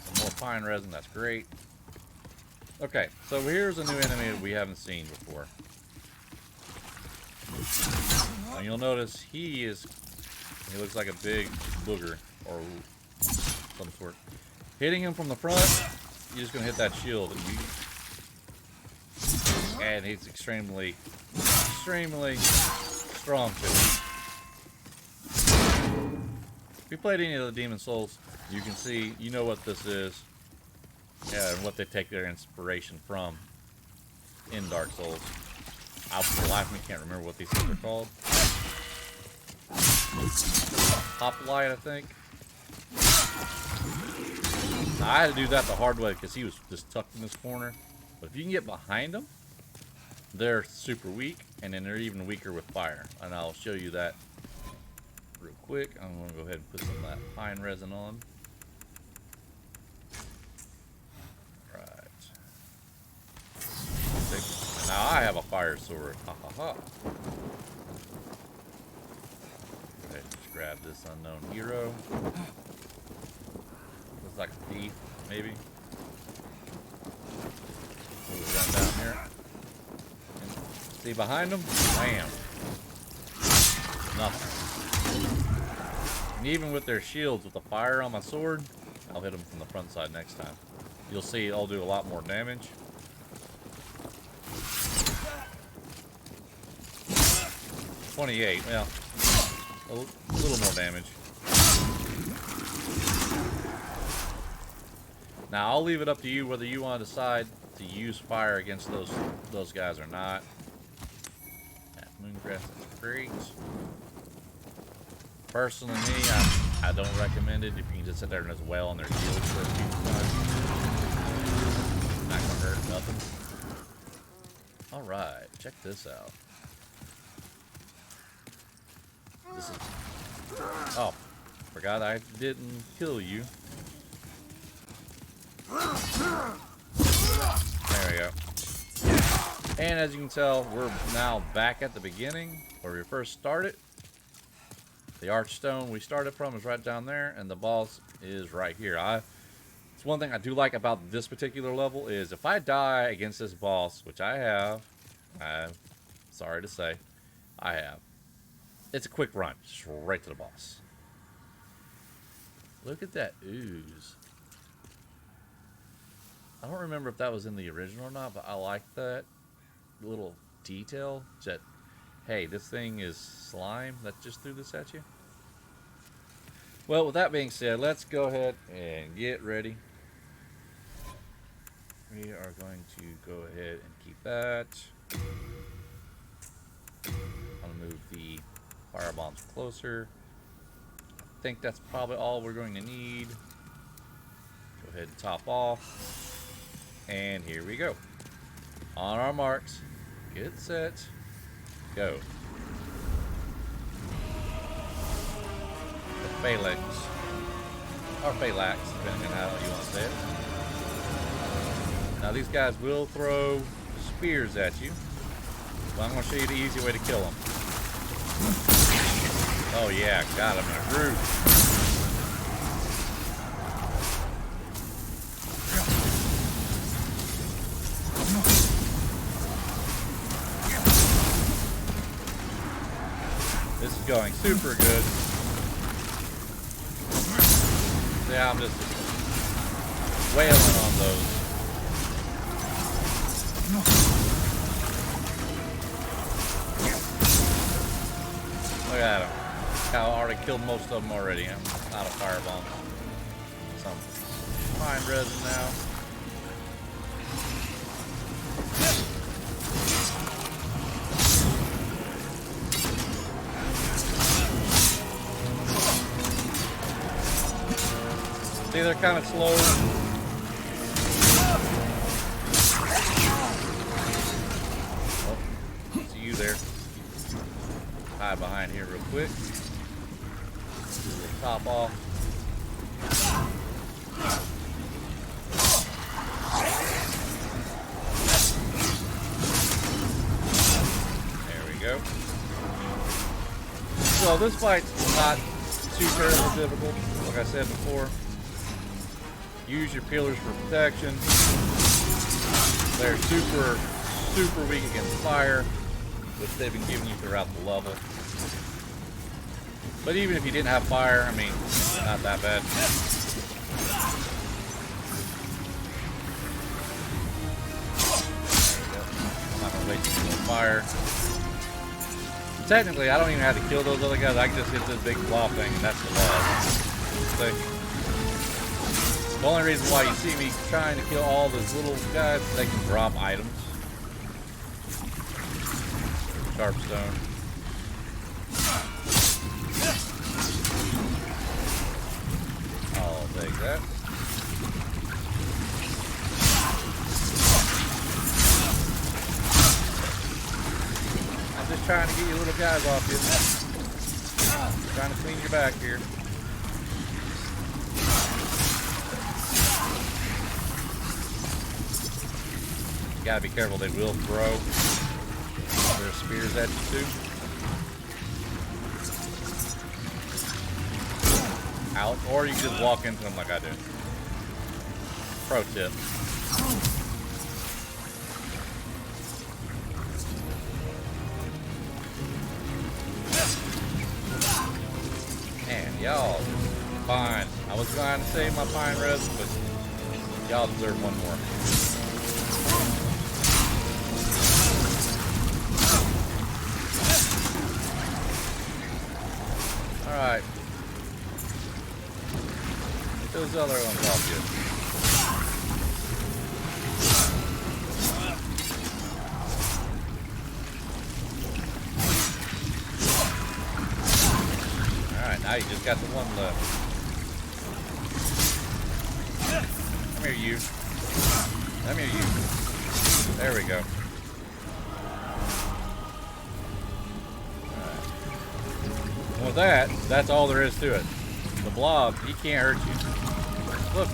Some more pine resin, that's great. Okay, so here's a new enemy that we haven't seen before. And you'll notice he looks like a big booger or some sort. Hitting him from the front, you're just gonna hit that shield, and he's extremely strong too. If you played any of the Demon Souls, you can see, you know what this is, and what they take their inspiration from in Dark Souls. I, for the life of me, can't remember what these things are called. Hoplite, I think. Now, I had to do that the hard way because he was just tucked in this corner. But if you can get behind them, they're super weak, and then they're even weaker with fire. And I'll show you that real quick. I'm going to go ahead and put some of that pine resin on. Right. Now I have a fire sword. Ha ha ha. Go ahead and just grab this unknown hero. Looks like a thief, maybe. We'll run down here. And see behind them? Bam. Nothing. And even with their shields, with the fire on my sword, I'll hit them from the front side next time. You'll see I'll do a lot more damage. .28, well, a little more damage. Now I'll leave it up to you whether you want to decide to use fire against those guys or not. That moongrass is great. Personally, me, I don't recommend it if you can just sit there and just wail on their shields for a few times. Not gonna hurt nothing. All right, check this out. This is, oh, forgot I didn't kill you. There we go. And as you can tell, we're now back at the beginning where we first started. The archstone we started from is right down there, and the boss is right here. It's one thing I do like about this particular level is if I die against this boss, which I have, I'm sorry to say, I have. It's a quick run, straight to the boss. Look at that ooze. I don't remember if that was in the original or not, but I like that little detail that, hey, this thing is slime that just threw this at you. Well, with that being said, let's go ahead and get ready. We are going to go ahead and keep that. I'm going to move the fire bombs closer. I think that's probably all we're going to need. Go ahead and top off. And here we go. On our marks, get set, go. The phalanx, or phalanx, depending on how you want to say it. Now these guys will throw spears at you. But I'm going to show you the easy way to kill them. Oh yeah, got him in a groove. This is going super good. Yeah, I'm just wailing on those. Look at him. I already killed most of them already. I'm out of firebombs. Some fine resin now. See, they're kind of slow. Oh, see you there. Hide behind here real quick. Top off. There we go. So this fight's not too terribly difficult, like I said before. Use your pillars for protection. They're super, super weak against fire, which they've been giving you throughout the level. But even if you didn't have fire, I mean, not that bad. I'm not gonna waste any more fire. Technically, I don't even have to kill those other guys. I can just hit this big blob thing, and that's the loss. The only reason why you see me trying to kill all those little guys is they can drop items. Sharp stone. I'll take that. I'm just trying to get you little guys off you. Trying to clean your back here. You gotta be careful, they will throw their spears at you too. Out, or you can just walk into them like I do. Pro tip. And y'all, fine. I was trying to save my pine res, but y'all deserve one more. Alright. Get those other ones off you. Alright, now you just got the one left. Come here, you. Come here, you. There we go. With that, that's all there is to it. The blob, he can't hurt you. Look,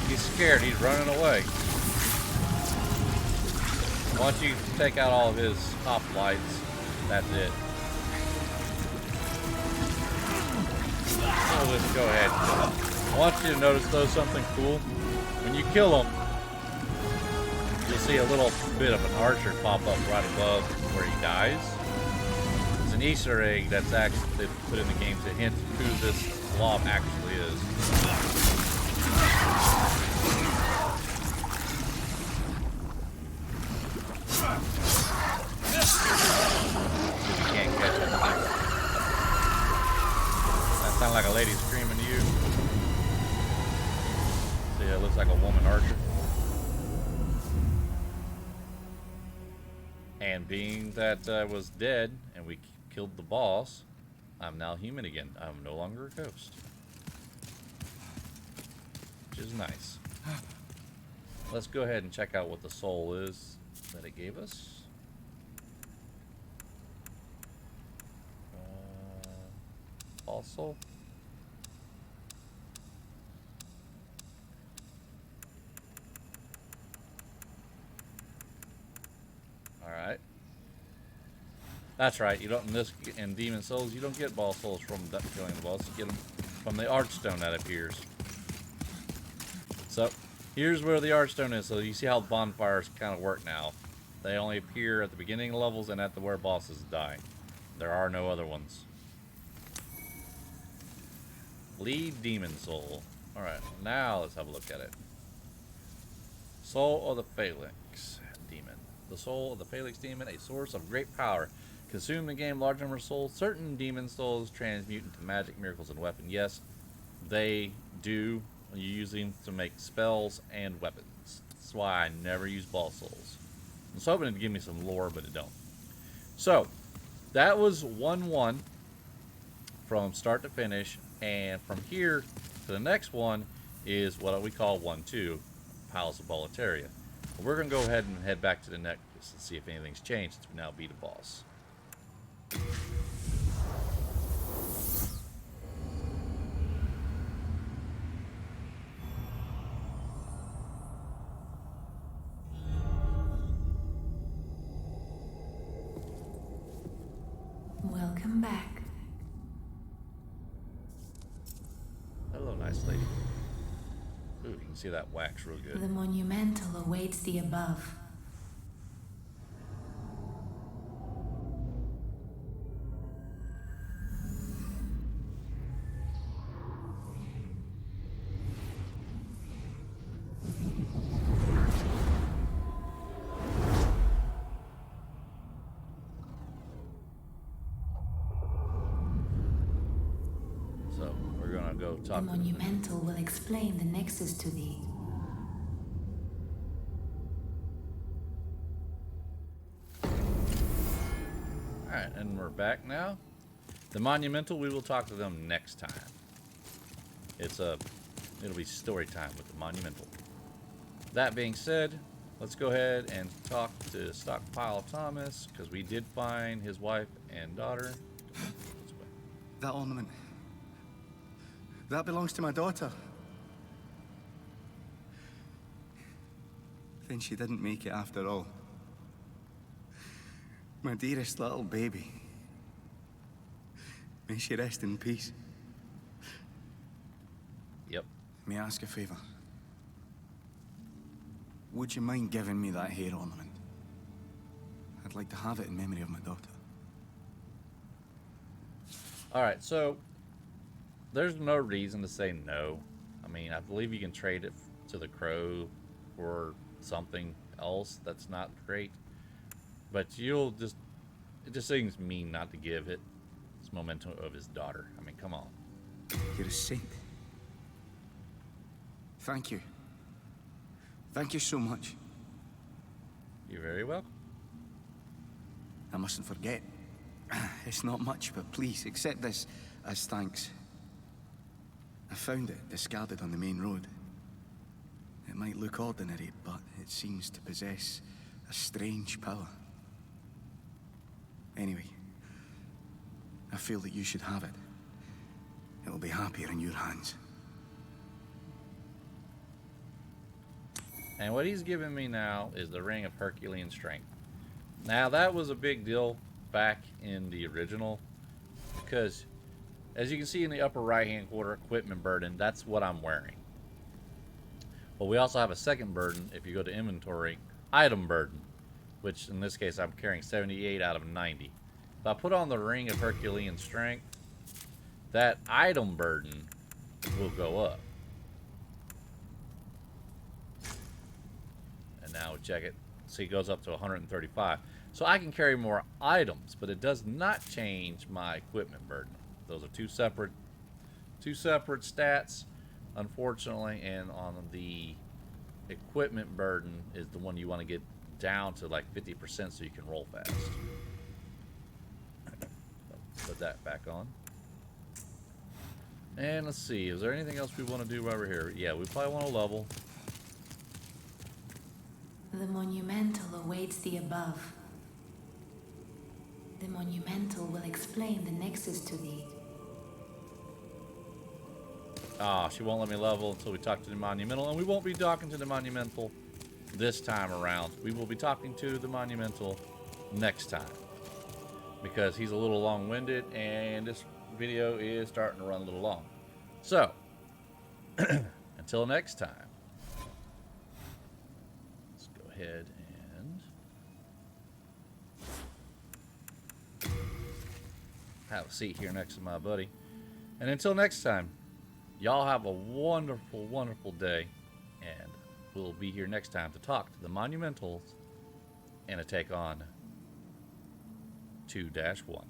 he's scared. He's running away. Once you take out all of his hoplites, that's it. So let's go ahead and kill him. I want you to notice, though, something cool. When you kill him, you'll see a little bit of an archer pop up right above where he dies. An Easter egg that's actually they put in the game to hint who this blob actually is. You can't catch it. That sounds like a lady screaming to you. See, it looks like a woman archer. And being that I was dead and we killed the boss, I'm now human again. I'm no longer a ghost. Which is nice. Let's go ahead and check out what the soul is that it gave us. Boss soul. Alright. That's right, you don't in Demon Souls, you don't get boss souls from killing the boss, you get them from the Archstone that appears. So, here's where the Archstone is. So you see how bonfires kind of work now. They only appear at the beginning of levels and at the where bosses die. There are no other ones. Lead Demon Soul. Alright, now let's have a look at it. Soul of the Phalanx Demon. The soul of the Phalanx Demon, a source of great power. Consume the game large number of souls. Certain demon souls transmute into magic, miracles, and weapons. Yes, they do. You use them to make spells and weapons. That's why I never use boss souls. I was hoping it'd give me some lore, but it don't. So, that was 1-1 from start to finish. And from here to the next one is what we call 1-2, Palace of Boletaria. We're going to go ahead and head back to the necklace and see if anything's changed since we now beat a boss. Welcome back. Hello, nice lady. Ooh, you can can see that wax real good. The monumental awaits the above. So we're gonna go The talk. monumental will explain the nexus to thee. Alright, and we're back now. The monumental, we will talk to them next time. It'll be story time with the monumental. That being said, let's go ahead and talk to Stockpile Thomas, because we did find his wife and daughter. That ornament. That belongs to my daughter. Then she didn't make it after all. My dearest little baby. May she rest in peace. Yep. May I ask a favor? Would you mind giving me that hair ornament? I'd like to have it in memory of my daughter. Alright, so there's no reason to say no. I mean, I believe you can trade it to the crow for something else that's not great. But it just seems mean not to give it this memento of his daughter. I mean, come on. You're a saint. Thank you. Thank you so much. You're very welcome. I mustn't forget. It's not much, but please accept this as thanks. I found it discarded on the main road. It might look ordinary, but it seems to possess a strange power. Anyway, I feel that you should have it. It will be happier in your hands. And what he's giving me now is the Ring of Herculean Strength. Now, that was a big deal back in the original, because as you can see in the upper right hand corner, equipment burden, that's what I'm wearing. But we also have a second burden if you go to inventory, item burden, which in this case I'm carrying 78 out of 90. If I put on the Ring of Herculean Strength, that item burden will go up. And now we check it. See, it goes up to 135. So I can carry more items, but it does not change my equipment burden. Those are two separate stats, unfortunately. And on the equipment burden is the one you want to get down to like 50% so you can roll fast. Put that back on. And let's see, is there anything else we want to do while we're here? Yeah, we probably want to level. The monumental awaits the above. The monumental will explain the nexus to thee. Ah, she won't let me level until we talk to the monumental, and we won't be talking to the monumental this time around. We will be talking to the monumental next time, because he's a little long-winded and this video is starting to run a little long. So, until next time, let's go ahead and have a seat here next to my buddy. And until next time, y'all have a wonderful, wonderful day, and we'll be here next time to talk to the Monumentals and a take on 2-1.